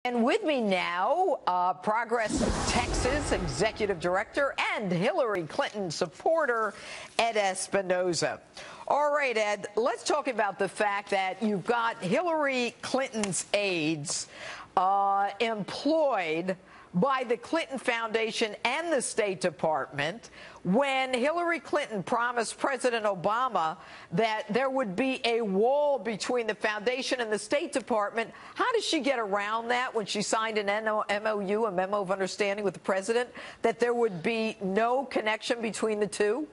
And with me now, Progress Texas Executive Director and Hillary Clinton supporter, Ed Espinoza. All right, Ed, let's talk about the fact that you've got Hillary Clinton's aides employed by the Clinton Foundation and the State Department when Hillary Clinton promised President Obama that there would be a wall between the foundation and the State Department. How did she get around that when she signed an MOU, a memo of understanding with the president, that there would be no connection between the two?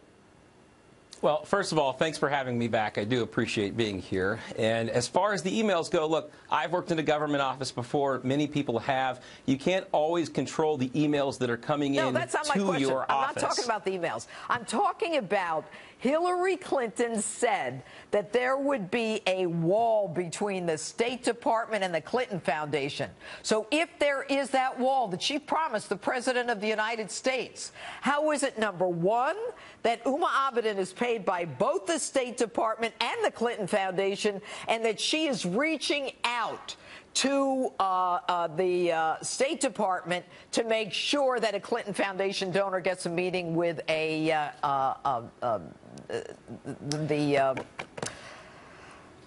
Well, first of all, thanks for having me back. I do appreciate being here. And as far as the emails go, look, I've worked in a government office before. Many people have. You can't always control the emails that are coming in to your office. No, that's not my question. I'm not talking about the emails. I'm talking about Hillary Clinton said that there would be a wall between the State Department and the Clinton Foundation. So if there is that wall that she promised the President of the United States, how is it, number one, that Uma Abedin is paid by both the State Department and the Clinton Foundation, and that she is reaching out to the State Department to make sure that a Clinton Foundation donor gets a meeting with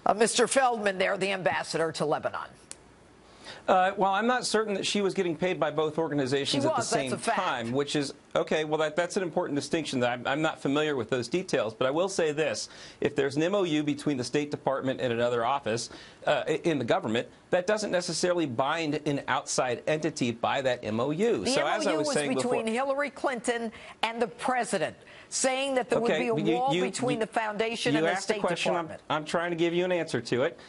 Mr. Feldman there, the ambassador to Lebanon? Well, I'm not certain that she was getting paid by both organizations at the same time, which is, okay, well, that's an important distinction. That I'm not familiar with those details, but I will say this. If there's an MOU between the State Department and another office in the government, that doesn't necessarily bind an outside entity by that MOU. The MOU was between Hillary Clinton and the president, saying that there would be a wall between the foundation and the State Department. I'm trying to give you an answer to it.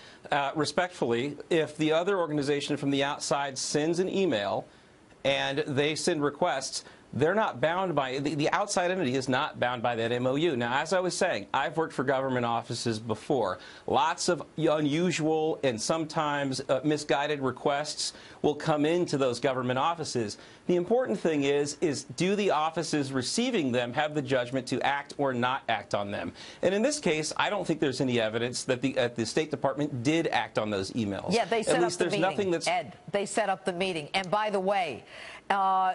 Respectfully, if the other organization from the outside sends an email and they send requests, they're not bound by, the outside entity is not bound by that MOU. Now, as I was saying, I've worked for government offices before. Lots of unusual and sometimes misguided requests will come into those government offices. The important thing is do the offices receiving them have the judgment to act or not act on them? And in this case, I don't think there's any evidence that the State Department did act on those emails. Yeah, they set up the meeting, Ed. They set up the meeting. And by the way,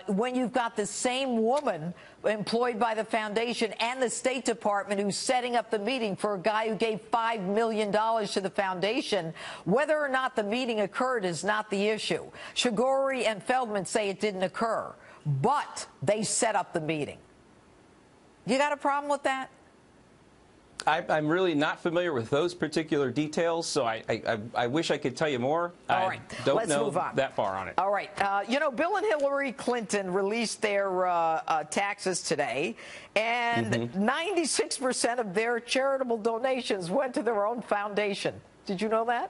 when you've got the same woman employed by the foundation and the State Department who's setting up the meeting for a guy who gave $5 million to the foundation, whether or not the meeting occurred is not the issue. Shigori and Feldman say it didn't occur, but they set up the meeting. You got a problem with that? I'm really not familiar with those particular details, so I wish I could tell you more. All right. I don't know that far on it. All right. You know, Bill and Hillary Clinton released their taxes today, and 96% of their charitable donations went to their own foundation. Did you know that?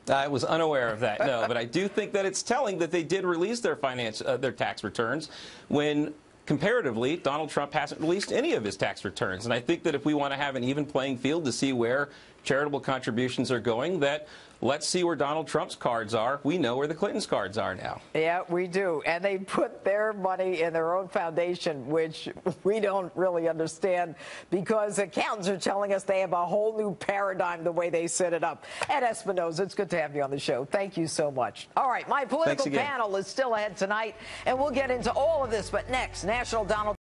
I was unaware of that, no. But I do think that it's telling that they did release their tax returns when, comparatively, Donald Trump hasn't released any of his tax returns. And I think that if we want to have an even playing field to see where charitable contributions are going, that let's see where Donald Trump's cards are. We know where the Clintons' cards are now. Yeah, we do. And they put their money in their own foundation, which we don't really understand because accountants are telling us they have a whole new paradigm the way they set it up. Ed Espinoza, it's good to have you on the show. Thank you so much. All right, my political panel is still ahead tonight, and we'll get into all of this. But next, National Donald